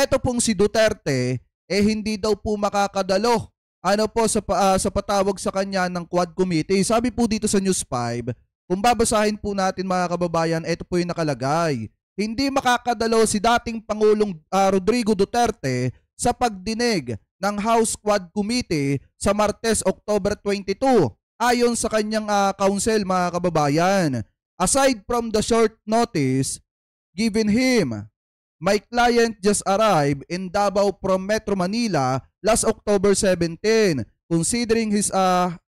eto pong si Duterte, hindi daw po makakadalo sa patawag sa kanya ng Quad Committee. Sabi po dito sa News 5, kung babasahin po natin mga kababayan, ito po yung nakalagay. Hindi makakadalo si dating Pangulong Rodrigo Duterte sa pagdinig ng House Quad Committee sa Martes, October 22. Ayon sa kanyang counsel mga kababayan, aside from the short notice given him, my client just arrived in Davao from Metro Manila last October 17. Considering his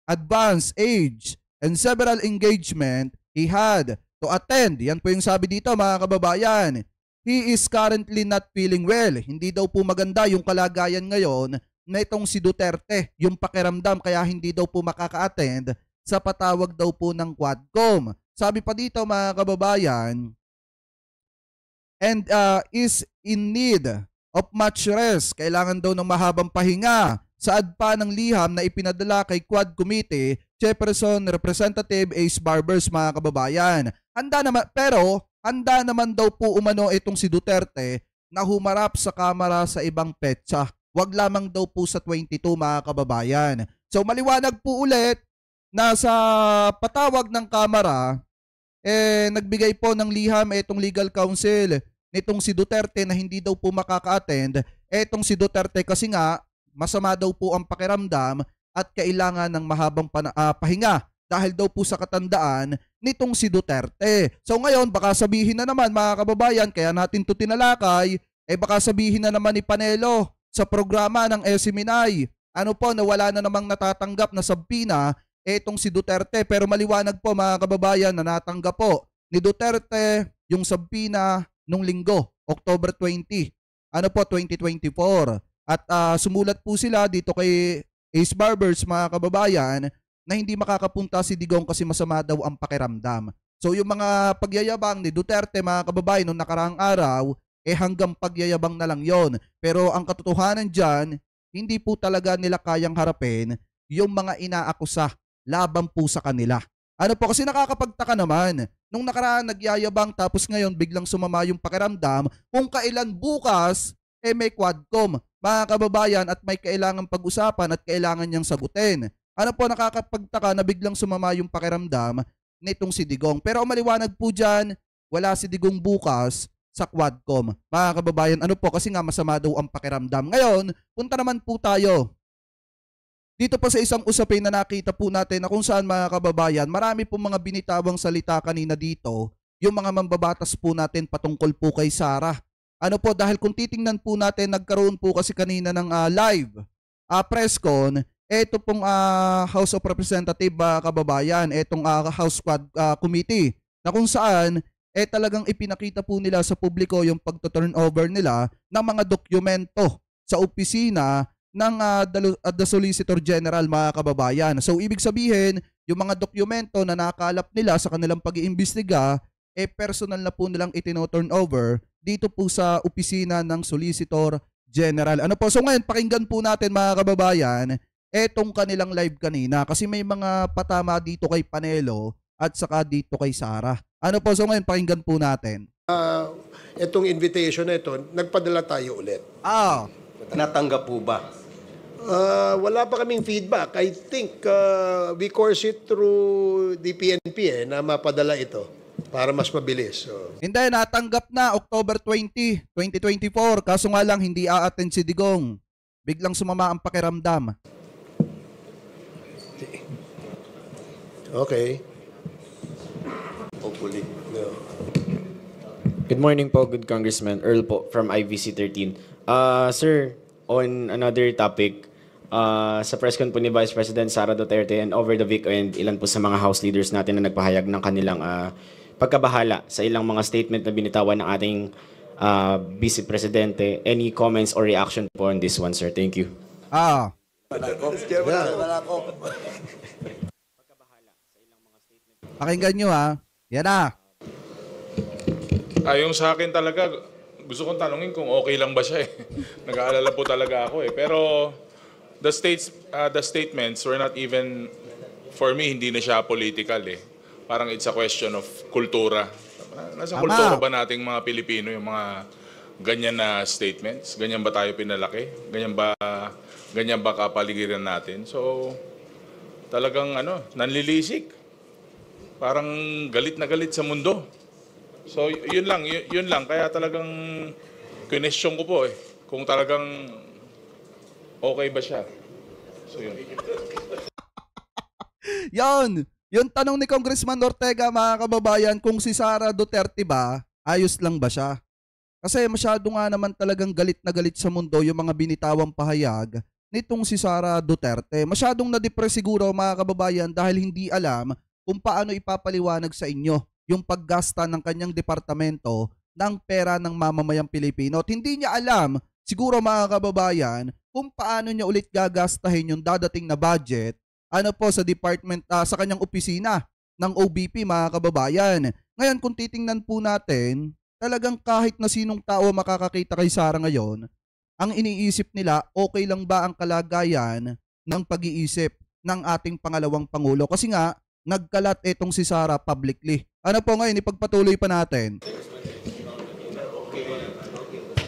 advanced age and several engagement he had to attend. Yan po yung sabi dito mga kababayan. He is currently not feeling well. Hindi daw po maganda yung kalagayan ngayon na itong si Duterte, yung pakiramdam, kaya hindi daw po makaka-attend sa patawag daw po ng Quadcom. Sabi pa dito mga kababayan, and is in need of much rest. Kailangan daw ng mahabang pahinga. Saad pa ng liham na ipinadala kay Quad Committee Chairperson Representative Ace Barbers mga kababayan. Handa naman daw po umano itong si Duterte na humarap sa Kamara sa ibang petsa. Wag lamang daw po sa 22 mga kababayan. So maliwanag po ulit na sa patawag ng Kamara, nagbigay po ng liham itong legal counsel nitong si Duterte na hindi daw po makaka-attend. Itong si Duterte kasi nga masama daw po ang pakiramdam at kailangan ng mahabang pahinga dahil daw po sa katandaan nitong si Duterte. So ngayon baka sabihin na naman mga kababayan, kaya natin to tinalakay, baka sabihin na naman ni Panelo sa programa ng SMNI, na wala na namang natatanggap na sabpina itong si Duterte. Pero maliwanag po mga kababayan na natanggap po ni Duterte yung sabpina nung linggo, October 20, 2024. At sumulat po sila dito kay Ace Barbers mga kababayan na hindi makakapunta si Digong kasi masama daw ang pakiramdam. So yung mga pagyayabang ni Duterte mga kababayan noong nakaraang araw, hanggang pagyayabang na lang yon. Pero ang katotohanan dyan, hindi po talaga nila kayang harapin yung mga inaakusa laban po sa kanila. Kasi nakakapagtaka naman, nung nakaraan nagyayabang tapos ngayon biglang sumama yung pakiramdam, kung kailan bukas, may Quadcom, mga kababayan, at may kailangan pag-usapan at kailangan niyang sagutin. Nakakapagtaka na biglang sumama yung pakiramdam nitong si Digong. Pero maliwanag po dyan, wala si Digong bukas sa Quadcom. Mga kababayan, kasi nga masama daw ang pakiramdam. Ngayon, punta naman po tayo dito pa sa isang usapin na nakita po natin na kung saan mga kababayan, marami po mga binitawang salita kanina dito, yung mga mambabatas po natin patungkol po kay Sara. Dahil kung titingnan po natin, nagkaroon po kasi kanina ng live press con, eto pong House of Representative kababayan, etong House Quad Committee, na kung saan talagang ipinakita po nila sa publiko yung pagto-turnover nila ng mga dokumento sa opisina ng the Solicitor General mga kababayan. So ibig sabihin, yung mga dokumento na nakalap nila sa kanilang pag-iimbestiga, personal na po nilang itino-turnover dito po sa opisina ng Solicitor General. So ngayon, pakinggan po natin mga kababayan, etong kanilang live kanina kasi may mga patama dito kay Panelo at saka dito kay Sara. So ngayon, pakinggan po natin. Itong invitation na ito, nagpadala tayo ulit. Natanggap po ba? Wala pa kaming feedback. I think we course it through the PNP na mapadala ito para mas mabilis. So. Hindi, natanggap na October 20, 2024. Kaso nga lang hindi a-attend si Digong. Biglang sumama ang pakiramdam. Okay. Hopefully. No. Good morning po, good Congressman. Earl po from IVC 13. Sir, on another topic, sa press con po ni Vice President Sara Duterte and over the weekend, ilan po sa mga House leaders natin na nagpahayag ng kanilang pagkabahala sa ilang mga statement na binitawan ng ating Vice Presidente. Any comments or reaction po on this one, sir? Thank you. Pakinggan nyo Yan na. Yung sa akin talaga, gusto kong tanungin kung okay lang ba siya Nag-aalala po talaga ako Pero the statements were not even, for me, hindi na siya political Parang it's a question of kultura. Nasa kultura ba nating mga Pilipino yung mga ganyan na statements? Ganyan ba tayo pinalaki? Ganyan ba kapaligiran natin? So, talagang nanlilisik. Parang galit na galit sa mundo. So, yun lang. Kaya talagang question ko po kung talagang okay ba siya. So, yun. Yan! Yung tanong ni Congressman Ortega, mga kababayan, kung si Sara Duterte ba, ayos lang ba siya? Kasi masyado nga naman talagang galit na galit sa mundo yung mga binitawang pahayag nitong si Sara Duterte. Masyadong na-depress siguro, mga kababayan, dahil hindi alam kung paano ipapaliwanag sa inyo yung paggasta ng kanyang departamento ng pera ng mamamayang Pilipino. At hindi niya alam, siguro mga kababayan, kung paano niya ulit gagastahin yung dadating na budget sa department, sa kanyang opisina ng OBP, mga kababayan. Ngayon, kung titingnan po natin, talagang kahit na sinong tao makakakita kay Sara ngayon, ang iniisip nila, okay lang ba ang kalagayan ng pag-iisip ng ating pangalawang Pangulo? Kasi nga, nagkalat itong si Sara publicly. Ano po ngayon, ipagpatuloy pa natin.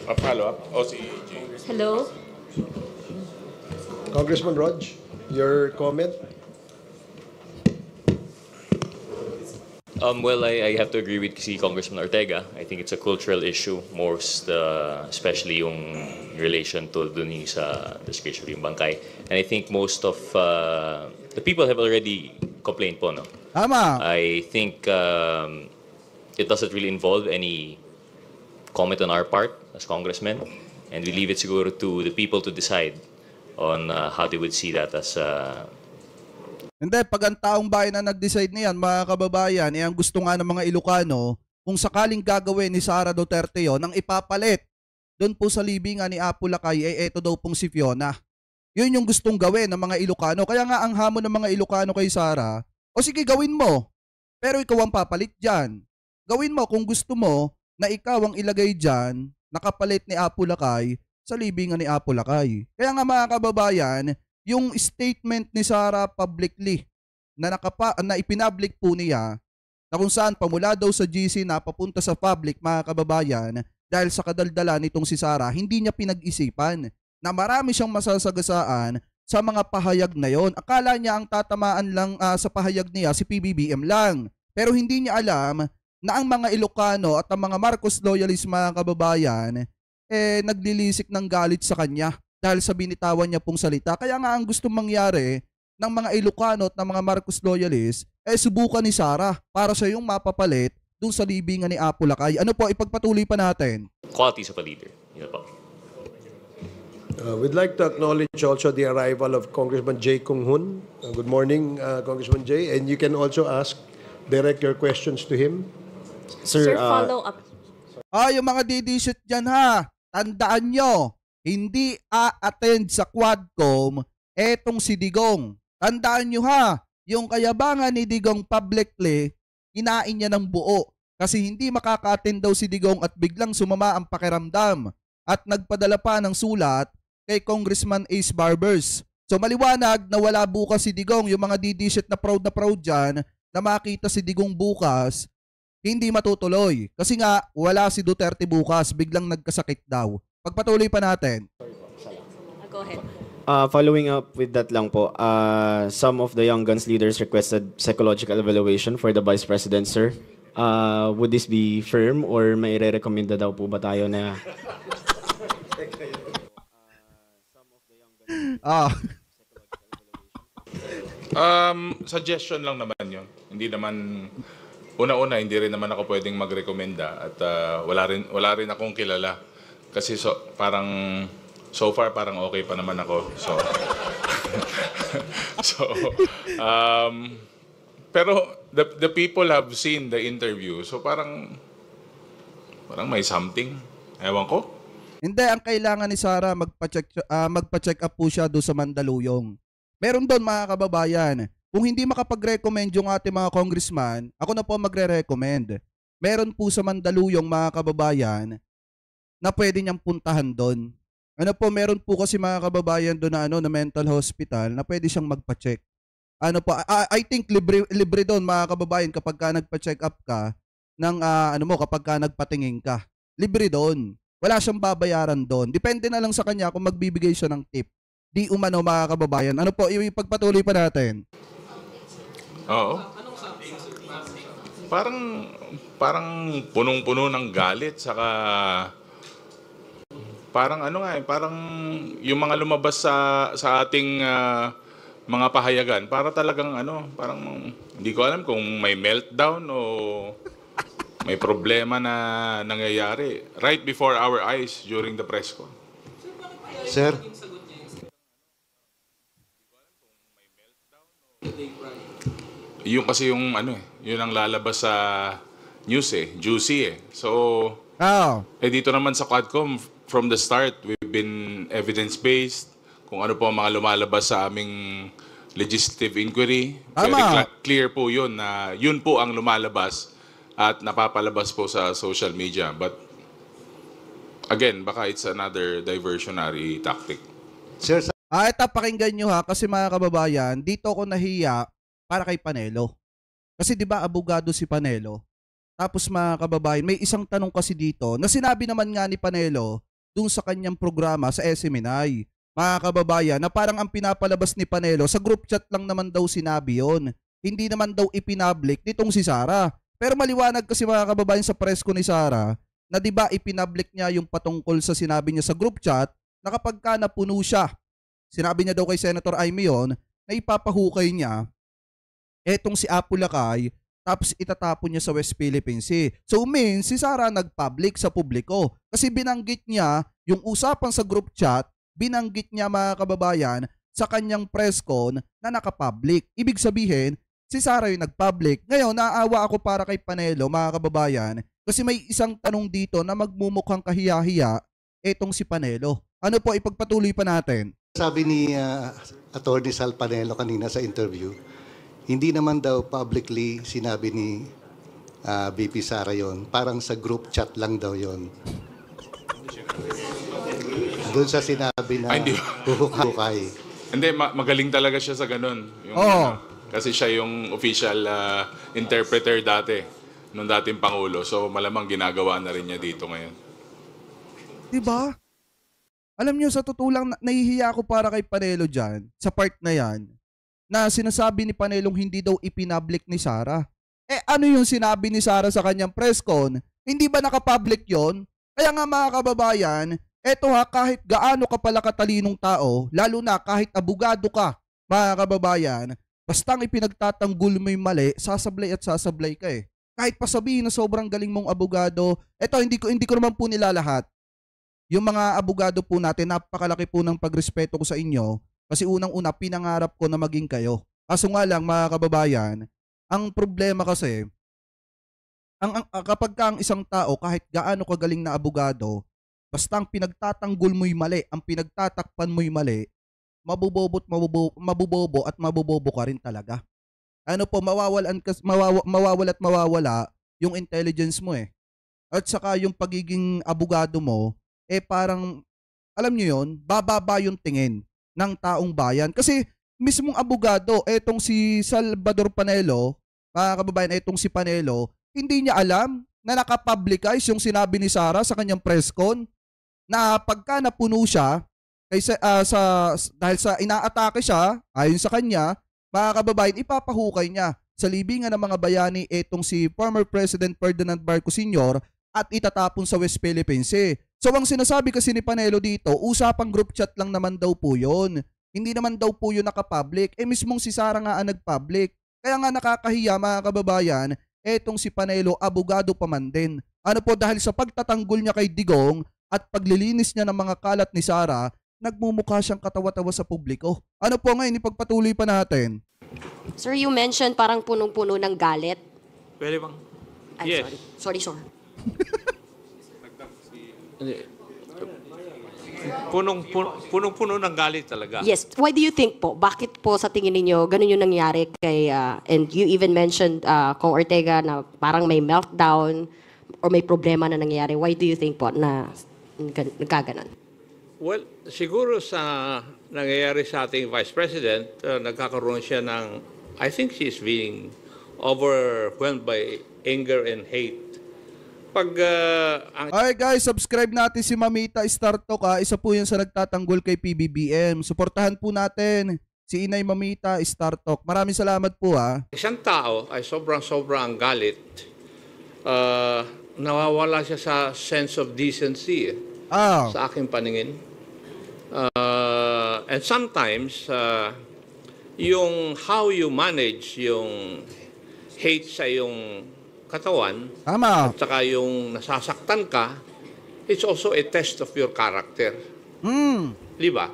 A follow-up? Si Jay. Hello? Congressman Rog, your comment? Well, I have to agree with si Congressman Ortega. I think it's a cultural issue, especially yung relation to dun yung sa disgraceful yung bangkay. And I think most of the people have already complained po, no? Tama. I think it doesn't really involve any comment on our part as congressmen, and we leave it siguro to the people to decide on how they would see that as Hindi, pag ang taong bayan na nag-decide niyan, mga kababayan, ang gusto nga ng mga Ilocano, kung sakaling gagawin ni Sara Duterte yon, ang ipapalit doon po sa libingan ni Apo Lakay, eto daw pong si Fiona. Yun yung gustong gawin ng mga Ilocano. Kaya nga ang hamon ng mga Ilocano kay Sara, o sige gawin mo, pero ikaw ang papalit dyan. Gawin mo kung gusto mo na ikaw ang ilagay dyan, nakapalit ni Apo Lakay sa libingan ni Apo Lakay. Kaya nga mga kababayan, yung statement ni Sara publicly na ipinablik po niya na kung saan pamula daw sa GC na papunta sa public, mga kababayan, dahil sa kadaldala nitong si Sara, hindi niya pinag-isipan na marami siyang masasagasaan sa mga pahayag na yon. Akala niya ang tatamaan lang sa pahayag niya si PBBM lang. Pero hindi niya alam na ang mga Ilocano at ang mga Marcos loyalist, mga kababayan, naglilisik ng galit sa kanya dahil sa binitawan niya pong salita. Kaya nga ang gustong mangyari ng mga Ilocano at ng mga Marcos loyalists, subukan ni Sara para siya yung mapapalit dun sa libingan ni Apo Lakay. Ano po, ipagpatuloy pa natin. qualities of a leader. Yun po. We'd like to acknowledge also the arrival of Congressman Jay Kung Hun. Good morning, Congressman Jay. And you can also direct your questions to him. Sir, follow up. Yung mga didishit dyan ha, tandaan nyo, hindi a-attend sa Quadcom etong si Digong. Tandaan nyo ha, yung kayabangan ni Digong publicly, kinain niya ng buo. Kasi hindi makaka-attend daw si Digong at biglang sumama ang pakiramdam. At nagpadala pa ng sulat kay Congressman Ace Barbers. So maliwanag na wala bukas si Digong. Yung mga didishit na proud dyan, na makita si Digong bukas, hindi matutuloy. Kasi nga, wala si Duterte bukas, biglang nagkasakit daw. Pagpatuloy pa natin. Go ahead. Following up with that lang po, some of the Young Guns leaders requested psychological evaluation for the Vice President, sir. Would this be firm or may re-recommenda daw po ba tayo na... Suggestion lang naman yun. Hindi naman, una-una, hindi rin naman ako pwedeng magrekomenda at wala rin akong kilala. Kasi so far parang okay pa naman ako. Pero the people have seen the interview. So parang may something. Ewan ko. Hindi, ang kailangan ni Sara magpa-check up po siya doon sa Mandaluyong. Meron doon, mga kababayan. Kung hindi makapag-recommend yung ating mga congressman, ako na po magre-recommend. Meron po sa Mandaluyong, mga kababayan, na pwede niyang puntahan doon. Meron po kasi mga kababayan doon na mental hospital na pwede siyang magpa-check. I think libre doon, mga kababayan, kapag ka nagpa-check up ka ng kapag ka nagpatingin ka. Libre doon. wala siyang babayaran doon. Depende na lang sa kanya kung magbibigay siya ng tip. Di umano, mga kababayan. Ano po, ipagpatuloy pa natin. Oo. Parang punong-puno ng galit, saka parang ano nga parang yung mga lumabas sa ating mga pahayagan, para talagang parang hindi ko alam kung may meltdown o may problema na nangyayari right before our eyes during the press con. Sir? Yung kasi yung yun ang lalabas sa news juicy So, dito naman sa Quadcom, from the start, we've been evidence-based, kung ano po ang mga lumalabas sa aming legislative inquiry. Very clear po yun na yun po ang lumalabas at napapalabas po sa social media. But again, baka it's another diversionary tactic. Sir, Ito, pakinggan nyo ha, kasi mga kababayan, dito ako nahiya para kay Panelo. Kasi di ba abogado si Panelo? Tapos mga kababayan, may isang tanong kasi dito na sinabi naman nga ni Panelo dun sa kanyang programa sa SMNI. Mga kababayan, na parang ang pinapalabas ni Panelo, sa group chat lang naman daw sinabi yon. Hindi naman daw ipinablik nitong si Sara. Pero maliwanag kasi mga kababayan sa press ko ni Sara na di ba ipinablik niya yung patungkol sa sinabi niya sa group chat na kapag ka napuno siya, sinabi niya daw kay Senator Amy yun, na ipapahukay niya etong si Apo Lakay tapos itatapon niya sa West Philippine Sea. So means si Sara nag-public sa publiko kasi binanggit niya yung usapan sa group chat, binanggit niya mga kababayan sa kanyang press con na naka-public. Ibig sabihin, si Sara yung nag-public. Ngayon, naaawa ako para kay Panelo, mga kababayan, kasi may isang tanong dito na magmumukhang kahiya-hiya etong si Panelo. Ano po, ipagpatuloy pa natin. sabi ni Attorney Sal Panelo kanina sa interview, hindi naman daw publicly sinabi ni VP Sara yon. Parang sa group chat lang daw yon. Doon sa sinabi na huhukay. Hindi, magaling talaga siya sa ganun. Kasi siya yung official interpreter dati, nung dating Pangulo. So malamang ginagawa na rin niya dito ngayon. Diba? Alam nyo, sa totoo lang, nahihiya ako para kay Panelo dyan, sa part na yan, na sinasabi ni Panelong hindi daw ipinablik ni Sara. Ano yung sinabi ni Sara sa kanyang press con? Hindi ba nakapublic yon? Kaya nga mga kababayan, eto ha, kahit gaano ka pala katalinong tao, lalo na kahit abogado ka, mga kababayan, basta ang ipinagtatanggol mo yung mali, sasablay at sasablay ka eh. Kahit pa sabihin na sobrang galing mong abogado, eto hindi ko naman po nilalahat. Yung mga abogado po natin, napakalaki po ng pagrespeto ko sa inyo kasi unang-una pinangarap ko na maging kayo. Kaso nga lang mga kababayan, ang problema kasi, kapag ka ang isang tao kahit gaano kagaling na abogado, basta ang pinagtatanggol mo'y mali, ang pinagtatakpan mo'y mali, mabubobo at mabubobo ka rin talaga. Ano po, mawawala at mawawala yung intelligence mo eh. At saka yung pagiging abogado mo, parang, alam nyo yun, bababa yung tingin ng taong bayan. Kasi mismong abogado, etong si Salvador Panelo, mga kababayan, etong si Panelo, hindi niya alam na nakapublicize yung sinabi ni Sara sa kanyang press con na pagka napuno siya, dahil sa inaatake siya, ayon sa kanya, mga kababayan, ipapahukay niya sa libingan ng mga bayani etong si former President Ferdinand Marcos Sr. at itatapon sa West Philippine Sea. So ang sinasabi kasi ni Panelo dito, usapang group chat lang naman daw po yun. Hindi naman daw po yun nakapublic. Mismong si Sara nga ang nagpublic. Kaya nga nakakahiya mga kababayan, etong si Panelo, abogado pa man din. Ano po, dahil sa pagtatanggol niya kay Digong at paglilinis niya ng mga kalat ni Sara, nagmumukha siyang katawa-tawa sa publiko. Ano po ngayon, ipagpatuloy pa natin. Sir, you mentioned parang punong-puno ng galit. Pwede bang? Ay, Yes. sorry. Punong-puno ng galit talaga. Yes. Why do you think po? Bakit po sa tingin ninyo ganun yung nangyari kay, and you even mentioned Kong Ortega na parang may meltdown or may problema na nangyari. Why do you think po na nagkaganon? Well, siguro sa nangyayari sa ating Vice President, nagkakaroon siya ng, I think she's being overwhelmed by anger and hate Pag ang Alright guys, subscribe natin si Mamita Startok ha. Isa po yan sa nagtatanggol kay PBBM. Suportahan po natin si Inay Mamita Startok. Maraming salamat po ha. isang tao ay sobrang galit, nawawala siya sa sense of decency sa aking paningin. And sometimes, yung how you manage yung hate sa yung katawan, Tama. at saka yung nasasaktan ka, it's also a test of your character. Di ba?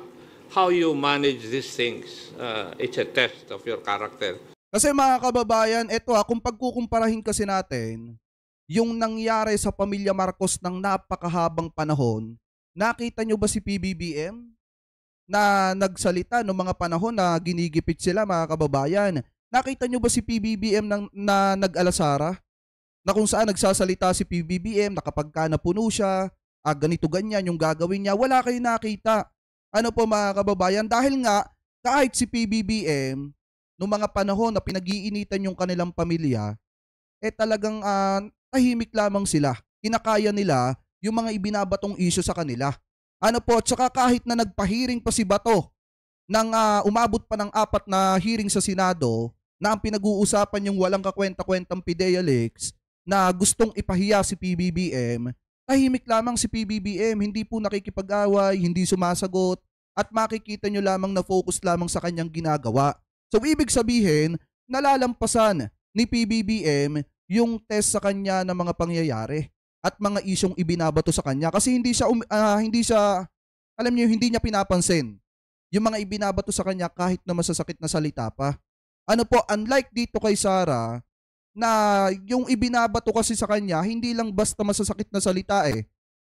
How you manage these things, it's a test of your character. Kasi mga kababayan, eto kung pagkukumparahin kasi natin, yung nangyari sa pamilya Marcos ng napakahabang panahon, nakita nyo ba si PBBM na nagsalita noong mga panahon na ginigipit sila mga kababayan? Nakita nyo ba si PBBM na nag-alasara? Na kung saan nagsasalita si PBBM na kapag ka napuno siya, ganito ganyan yung gagawin niya, wala kayo nakita. Ano po mga kababayan? Dahil nga, kahit si PBBM, noong mga panahon na pinag-iinitan yung kanilang pamilya, talagang tahimik lamang sila. Kinakaya nila yung mga ibinabatong issue sa kanila. Ano po, tsaka kahit na nagpahiring pa si Bato, nang umabot pa ng 4 na hearing sa Senado, na ang pinag-uusapan yung walang kakwenta-kwentang PIDEA leaks, na gustong ipahiya si PBBM, tahimik lamang si PBBM, hindi po nakikipag-away, hindi sumasagot, at makikita nyo lamang na focus lamang sa kanyang ginagawa. So ibig sabihin, nalalampasan ni PBBM yung test sa kanya ng mga pangyayari at mga isyong ibinabato sa kanya kasi hindi siya alam niyo, hindi niya pinapansin yung mga ibinabato sa kanya kahit na masasakit na salita pa. Ano po, unlike dito kay Sara, na yung ibinabato kasi sa kanya, hindi lang basta masasakit na salita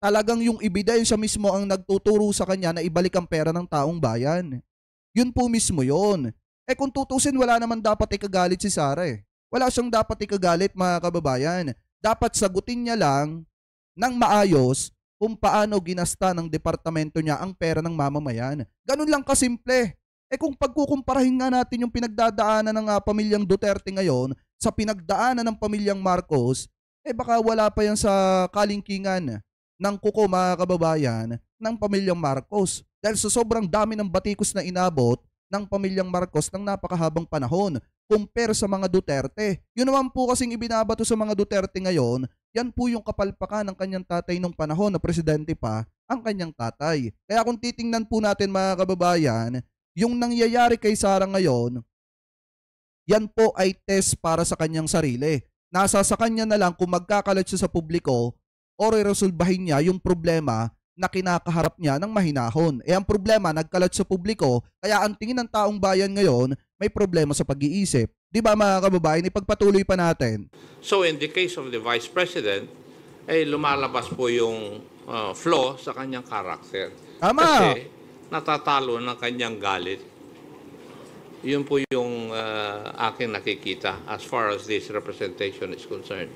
Talagang yung ebidensya mismo ang nagtuturo sa kanya na ibalik ang pera ng taong bayan. Yun po mismo yun. Kung tutusin, wala naman dapat ikagalit si Sara Wala siyang dapat ikagalit mga kababayan. Dapat sagutin niya lang ng maayos kung paano ginasta ng departamento niya ang pera ng mamamayan. Ganun lang kasimple. Kung pagkukumparahin nga natin yung pinagdadaanan ng pamilyang Duterte ngayon sa pinagdaanan ng pamilyang Marcos, baka wala pa yan sa kalingkingan ng kuko mga kababayan ng pamilyang Marcos. Dahil sa sobrang dami ng batikos na inabot ng pamilyang Marcos ng napakahabang panahon compare sa mga Duterte. Yun naman po kasing ibinabato sa mga Duterte ngayon, yan po yung kapalpakan ng kanyang tatay nung panahon na presidente pa ang kanyang tatay. Kaya kung titingnan po natin mga kababayan, yung nangyayari kay Sara ngayon, yan po ay test para sa kanyang sarili. Nasa sa kanya na lang kung magkakalat siya sa publiko o resolbahin niya yung problema na kinakaharap niya ng mahinahon. Ang problema, nagkalat sa publiko, kaya ang tingin ng taong bayan ngayon, may problema sa pag-iisip. Di ba mga kababayan, ipagpatuloy pa natin. So in the case of the Vice President, lumalabas po yung flaw sa kanyang karakter. Tama. Kasi natatalo ng kanyang galit. Yun po yung aking nakikita as far as this representation is concerned.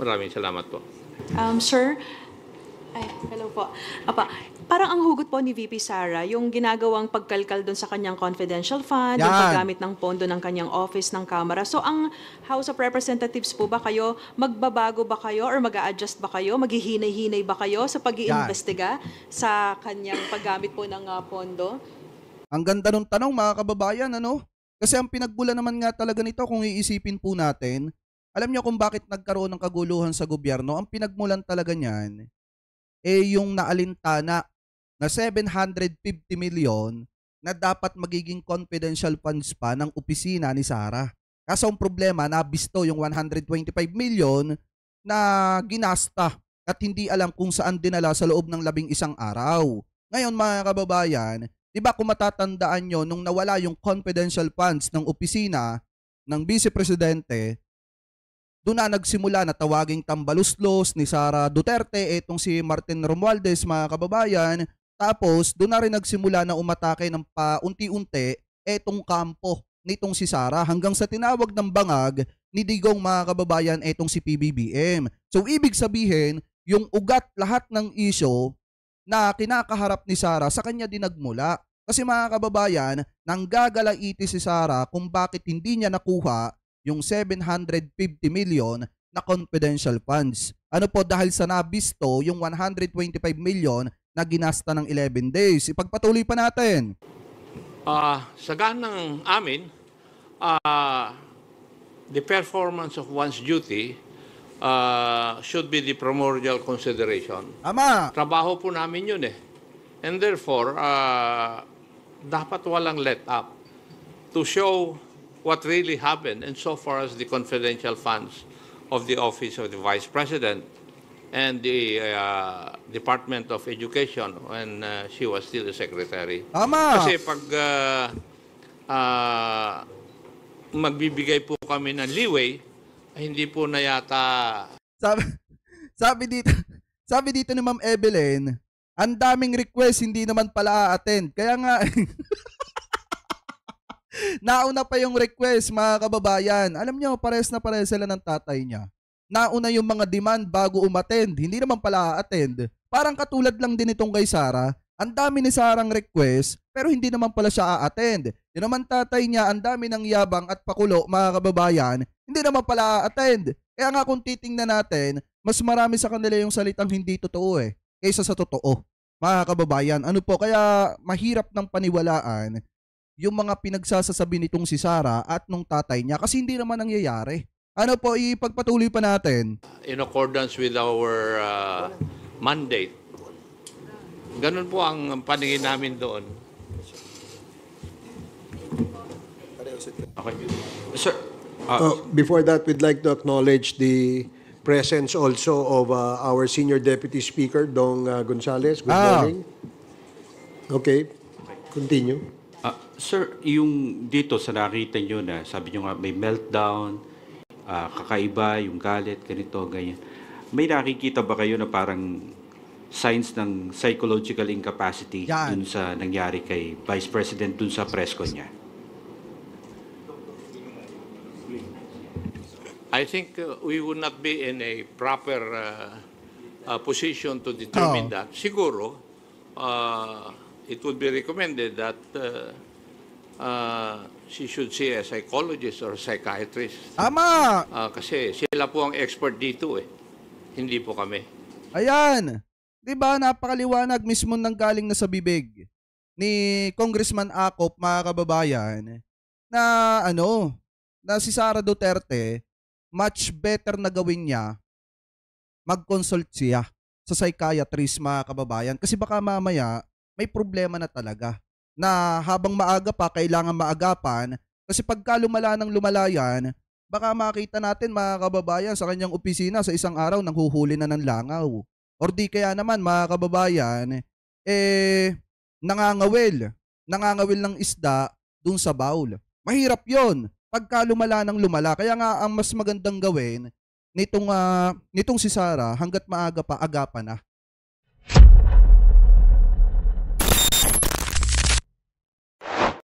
Maraming salamat po. Sir, hello po. Parang ang hugot po ni VP Sara, yung ginagawang pagkalkal doon sa kanyang confidential fund, yung paggamit ng pondo ng kanyang office ng Kamara. So ang House of Representatives po ba kayo, magbabago ba kayo or mag-a-adjust ba kayo, maghihinay-hinay ba kayo sa pag-iimbestiga sa kanyang paggamit po ng pondo? Ang ganda ng tanong mga kababayan, ano? Kasi ang pinagbulan naman nga talaga nito kung iisipin po natin, alam niyo kung bakit nagkaroon ng kaguluhan sa gobyerno? Ang pinagmulan talaga niyan, yung naalintana na 750 million na dapat magiging confidential funds pa ng opisina ni Sara. Kaso ang problema, nabisto yung 125 million na ginasta at hindi alam kung saan dinala sa loob ng 11 araw. Ngayon mga kababayan, di ba kung matatandaan nyo, nung nawala yung confidential funds ng opisina ng Vice Presidente, doon na nagsimula na tawaging tambaluslos ni Sara Duterte, itong si Martin Romualdez mga kababayan. Tapos doon na rin nagsimula na umatake ng paunti-unti itong kampo nitong si Sara hanggang sa tinawag ng bangag ni Digong mga kababayan itong si PBBM. So ibig sabihin, yung ugat lahat ng issue na kinakaharap ni Sara sa kanya din nagmula. Kasi mga kababayan, nanggagalaiti si Sara kung bakit hindi niya nakuha yung 750 million na confidential funds. Ano po, dahil sa nabisto yung 125 million na ginasta ng 11 days. Ipagpatuloy pa natin. Sa ganang amin, the performance of one's duty should be the primordial consideration. Ama! Trabaho po namin yun eh. And therefore, dapat walang let up to show what really happened and so far as the confidential funds of the Office of the Vice President and the Department of Education when she was still the Secretary. Ama! Kasi pag magbibigay po kami ng leeway, hindi po na yata... Sabi dito ni Ma'am Evelyn, ang daming request, hindi naman pala a-attend. Kaya nga, nauna pa yung request, mga kababayan. Alam nyo, pares na pares sila ng tatay niya. Nauna yung mga demand bago umattend. Hindi naman pala a-attend. Parang katulad lang din itong kay Sara. Ang dami ni Sarang request, pero hindi naman pala siya a-attend. Yun naman tatay niya, ang dami ng yabang at pakulo, mga kababayan, hindi naman pala a-attend. Kaya nga kung titingnan natin, mas marami sa kanila yung salitang hindi totoo kaysa sa totoo. Mga kababayan, ano po, kaya mahirap ng paniwalaan yung mga pinagsasasabi nitong si Sara at nung tatay niya kasi hindi naman nangyayari. Ano po, ipagpatuloy pa natin. In accordance with our mandate. Ganun po ang paningin namin doon. Okay. Sir, Before that, we'd like to acknowledge the presence also of our Senior Deputy Speaker, Dong Gonzales. Good morning. Okay, continue. sir, yung dito sa nakita nyo na sabi nyo nga may meltdown, kakaiba, yung galit, ganito, ganyan. May nakikita ba kayo na parang signs ng psychological incapacity dun sa nangyari kay Vice President dun sa press con niya? I think we would not be in a proper position to determine that. Siguro, it would be recommended that she should see a psychologist or psychiatrist. Tama! Kasi sila po ang expert dito Hindi po kami. Ayan! Diba, napakaliwanag mismo nang galing na sa bibig ni Congressman Acop, mga kababayan, na na si Sara Duterte, much better na gawin niya, mag-consult siya sa psychiatrist, mga kababayan. Kasi baka mamaya, may problema na talaga. Na habang maaga pa, kailangan maagapan. Kasi pagka lumala ng lumala yan, baka makita natin, mga kababayan, sa kanyang opisina sa isang araw, nanghuhuli na ng langaw. Or di kaya naman, mga kababayan, nangangawil ng isda dun sa bowl. Mahirap yon pagka lumala ng lumala. Kaya nga ang mas magandang gawin nitong si Sara, hanggat maaga pa, agapan na.